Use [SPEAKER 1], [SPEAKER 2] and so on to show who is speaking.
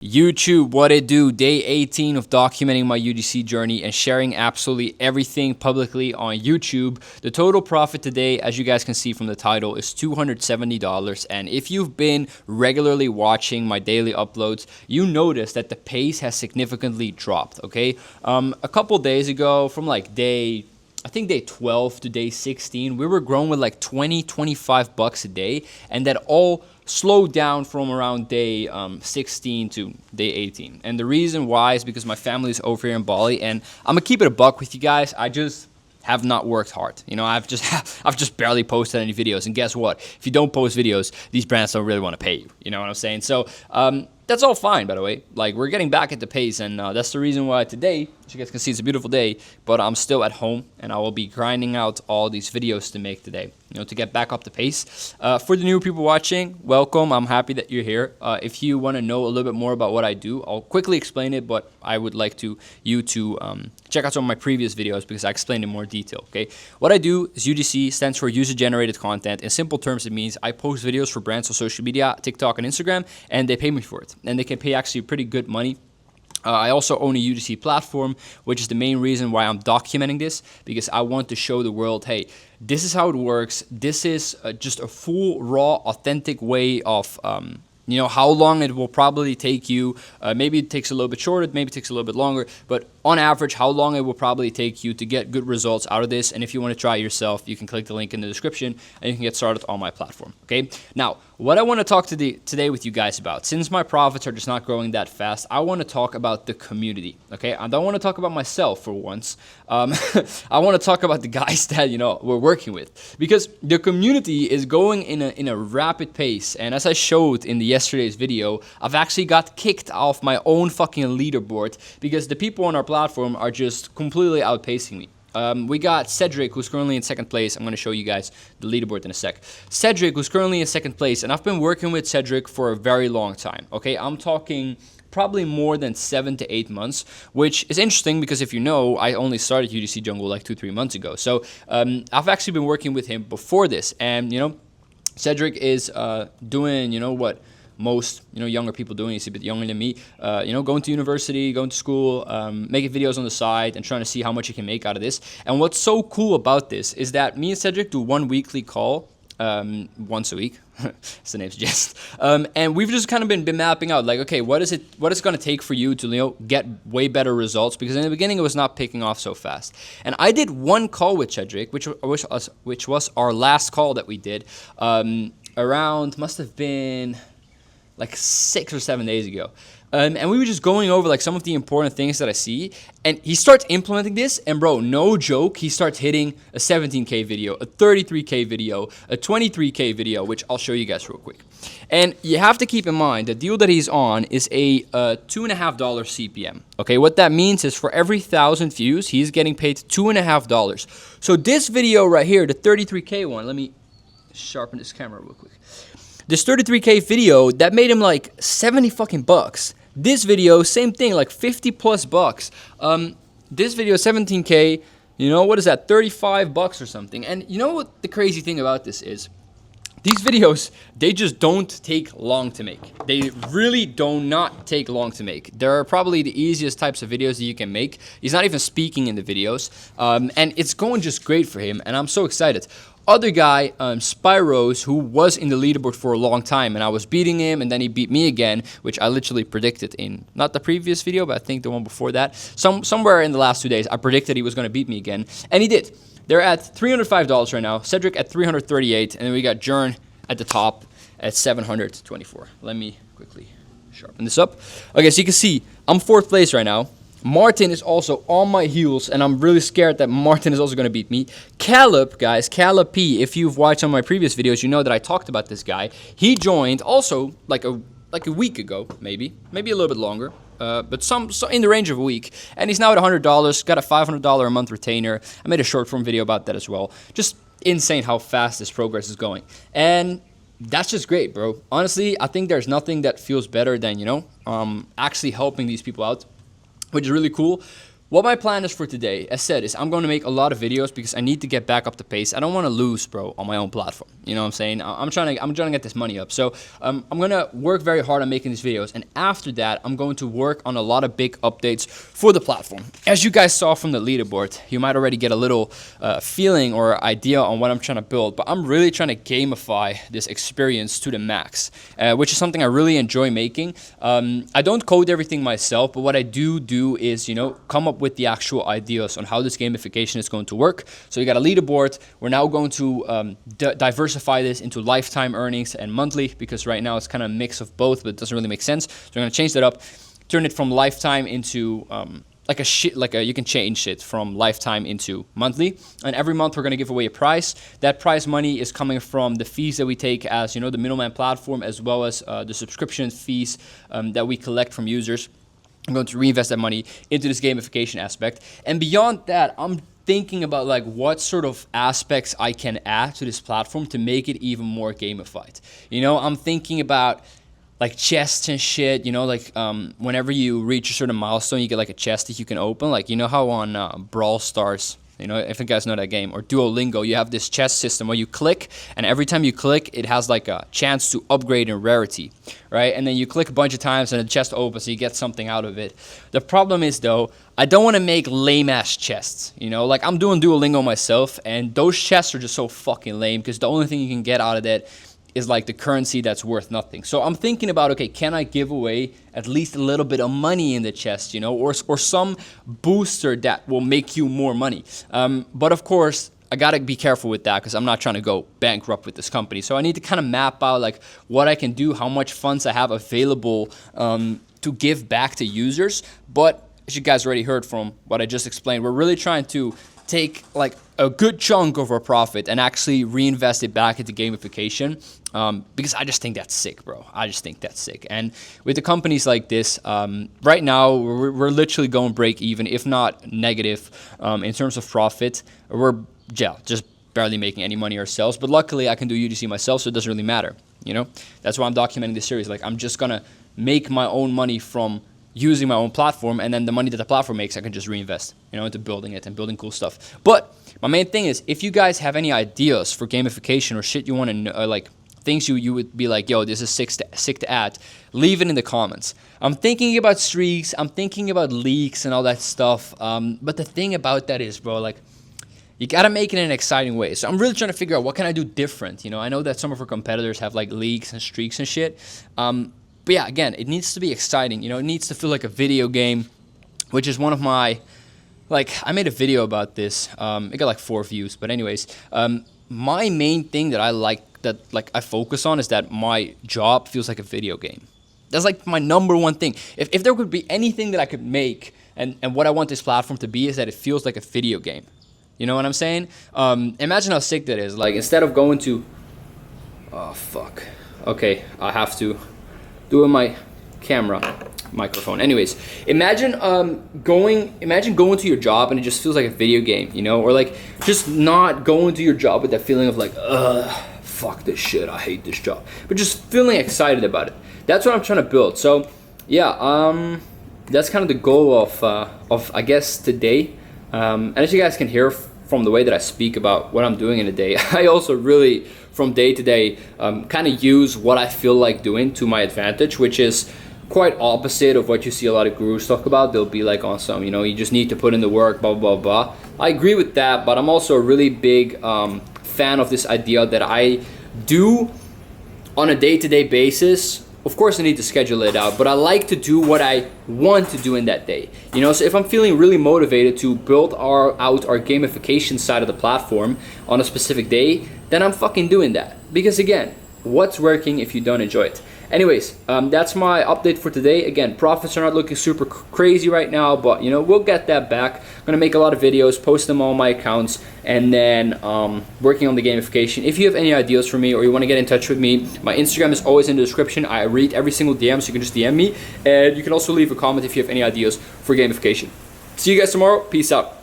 [SPEAKER 1] YouTube, what it do? Day 18 of documenting my UGC journey and sharing absolutely everything publicly on YouTube. The total profit today, as you guys can see from the title, is $270. And if you've been regularly watching my daily uploads, you notice that the pace has significantly dropped, okay? A couple days ago, from like day 12 to day 16, we were growing with like 25 bucks a day, and that all slowed down from around day 16 to day 18. And the reason why is because my family is over here in Bali, and I'm gonna keep it a buck with you guys. I just have not worked hard. You know, I've just barely posted any videos, and guess what? If you don't post videos, these brands don't really want to pay you. You know what I'm saying? So that's all fine, by the way. Like, we're getting back at the pace, and that's the reason why today, as you guys can see, it's a beautiful day, but I'm still at home, and I will be grinding out all these videos to make today, you know, to get back up the pace. For the new people watching, welcome. I'm happy that you're here. If you want to know a little bit more about what I do, I'll quickly explain it, but I would like you to check out some of my previous videos because I explained in more detail, okay? What I do is UGC, stands for user-generated content. In simple terms, it means I post videos for brands on social media, TikTok and Instagram, and they pay me for it. And they can pay actually pretty good money. I also own a UGC platform, which is the main reason why I'm documenting this, because I want to show the world, hey, this is how it works. This is just a full, raw, authentic way of you know, how long it will probably take you. Maybe it takes a little bit shorter, maybe it takes a little bit longer, but on average, how long it will probably take you to get good results out of this. And if you want to try it yourself, you can click the link in the description and you can get started on my platform, okay? Now, what I want to talk today with you guys about, since my profits are just not growing that fast, I want to talk about the community, okay? I don't want to talk about myself for once. I want to talk about the guys that, you know, we're working with, because the community is going in a rapid pace. And as I showed in the yesterday's video, I've actually got kicked off my own fucking leaderboard because the people on our platform are just completely outpacing me. We got Cedric, who's currently in second place. I'm going to show you guys the leaderboard in a sec. Cedric, who's currently in second place, and I've been working with Cedric for a very long time, okay? I'm talking probably more than 7 to 8 months, which is interesting because if you know, I only started UGC Jungle like 2-3 months ago. So I've actually been working with him before this, and, you know, Cedric is doing, you know, what most, you know, younger people doing. He's a bit younger than me, you know, going to university, going to school, making videos on the side and trying to see how much he can make out of this. And what's so cool about this is that me and Cedric do one weekly call once a week. As the name suggests. And we've just kind of been mapping out, like, okay, what is it going to take for you to, you know, get way better results? Because in the beginning, it was not picking off so fast. And I did one call with Cedric, which was our last call that we did around, must have been like 6 or 7 days ago. And we were just going over like some of the important things that I see, and he starts implementing this, and bro, no joke, he starts hitting a 17K video, a 33K video, a 23K video, which I'll show you guys real quick. And you have to keep in mind, the deal that he's on is a $2.50 CPM. Okay, what that means is for every 1,000 views, he's getting paid $2.50. So this video right here, the 33K one, let me sharpen this camera real quick. This 33K video, that made him like 70 fucking bucks. This video, same thing, like 50 plus bucks. This video, 17K, you know, what is that, 35 bucks or something. And you know what the crazy thing about this is? These videos, they just don't take long to make. They really do not take long to make. They're probably the easiest types of videos that you can make. He's not even speaking in the videos. And it's going just great for him, and I'm so excited. Other guy, Spyros, who was in the leaderboard for a long time, and I was beating him, and then he beat me again, which I literally predicted in, not the previous video, but I think the one before that. Somewhere in the last 2 days, I predicted he was going to beat me again, and he did. They're at $305 right now, Cedric at $338, and then we got Jern at the top at $724. Let me quickly sharpen this up. Okay, so you can see, I'm 4th place right now. Martin is also on my heels, and I'm really scared that Martin is also going to beat me. Caleb, guys, Caleb P, if you've watched some of my previous videos, you know that I talked about this guy. He joined also like a week ago, maybe a little bit longer, but so in the range of a week. And he's now at $100, got a $500 a month retainer. I made a short form video about that as well. Just insane how fast this progress is going. And that's just great, bro. Honestly, I think there's nothing that feels better than, you know, actually helping these people out, which is really cool. What my plan is for today, as said, is I'm going to make a lot of videos because I need to get back up the pace. I don't want to lose, bro, on my own platform. You know what I'm saying? I'm trying to get this money up. So I'm going to work very hard on making these videos. And after that, I'm going to work on a lot of big updates for the platform. As you guys saw from the leaderboard, you might already get a little feeling or idea on what I'm trying to build. But I'm really trying to gamify this experience to the max, which is something I really enjoy making. I don't code everything myself, but what I do is, you know, come up with the actual ideas on how this gamification is going to work. So you got a leaderboard. We're now going to diversify this into lifetime earnings and monthly, because right now it's kind of a mix of both, but it doesn't really make sense. So we're going to change that up, turn it from lifetime into you can change it from lifetime into monthly, and every month we're going to give away a prize. That prize money is coming from the fees that we take as, you know, the middleman platform, as well as the subscription fees that we collect from users. I'm going to reinvest that money into this gamification aspect. And beyond that, I'm thinking about like what sort of aspects I can add to this platform to make it even more gamified. You know, I'm thinking about like chests and shit, you know, like whenever you reach a certain milestone, you get like a chest that you can open. Like, you know how on Brawl Stars, you know, if you guys know that game, or Duolingo, you have this chest system where you click, and every time you click, it has like a chance to upgrade in rarity, right? And then you click a bunch of times and the chest opens, so you get something out of it. The problem is, though, I don't want to make lame-ass chests, you know? Like, I'm doing Duolingo myself, and those chests are just so fucking lame, because the only thing you can get out of that is like the currency that's worth nothing. So I'm thinking about, okay, can I give away at least a little bit of money in the chest, you know, or some booster that will make you more money. But of course, I gotta be careful with that because I'm not trying to go bankrupt with this company. So I need to kind of map out like what I can do, how much funds I have available to give back to users. But as you guys already heard from what I just explained, we're really trying to take like a good chunk of our profit and actually reinvest it back into gamification, because I just think that's sick, bro. I just think that's sick. And with the companies like this, right now we're literally going break even, if not negative, in terms of profit. We're just barely making any money ourselves. But luckily I can do UGC myself, so it doesn't really matter. You know, that's why I'm documenting this series. Like, I'm just gonna make my own money from using my own platform, and then the money that the platform makes, I can just reinvest, you know, into building it and building cool stuff. But my main thing is, if you guys have any ideas for gamification or shit you want to know, like things you would be like, yo, this is sick to add, leave it in the comments. I'm thinking about streaks, I'm thinking about leaks and all that stuff. But the thing about that is, bro, like, you gotta make it in an exciting way. So I'm really trying to figure out what can I do different. You know, I know that some of our competitors have like leaks and streaks and shit. But yeah, again, it needs to be exciting. You know, it needs to feel like a video game, which is one of my, like, I made a video about this. It got like 4 views. But anyways, my main thing that I like, that like I focus on, is that my job feels like a video game. That's like my number one thing. If there could be anything that I could make, and what I want this platform to be, is that it feels like a video game. You know what I'm saying? Imagine how sick that is. Like, instead of going to, oh fuck. Okay, I have to do my camera microphone. Anyways, imagine going to your job and it just feels like a video game, you know, or like just not going to your job with that feeling of like, fuck this shit, I hate this job, but just feeling excited about it. That's what I'm trying to build. So yeah, that's kind of the goal of I guess today. And as you guys can hear from the way that I speak about what I'm doing in a day, I also really, from day to day, kind of use what I feel like doing to my advantage, which is quite opposite of what you see a lot of gurus talk about. They'll be like on some, you know, you just need to put in the work, blah, blah, blah. I agree with that, but I'm also a really big fan of this idea that I do on a day-to-day basis. Of course I need to schedule it out, but I like to do what I want to do in that day. You know, so if I'm feeling really motivated to build out our gamification side of the platform on a specific day, then I'm fucking doing that. Because again, what's working if you don't enjoy it? Anyways, that's my update for today. Again, profits are not looking super crazy right now, but you know, we'll get that back. I'm gonna make a lot of videos, post them on my accounts, and then working on the gamification. If you have any ideas for me or you want to get in touch with me, my Instagram is always in the description. I read every single DM, so you can just DM me, and you can also leave a comment if you have any ideas for gamification. See you guys tomorrow. Peace out.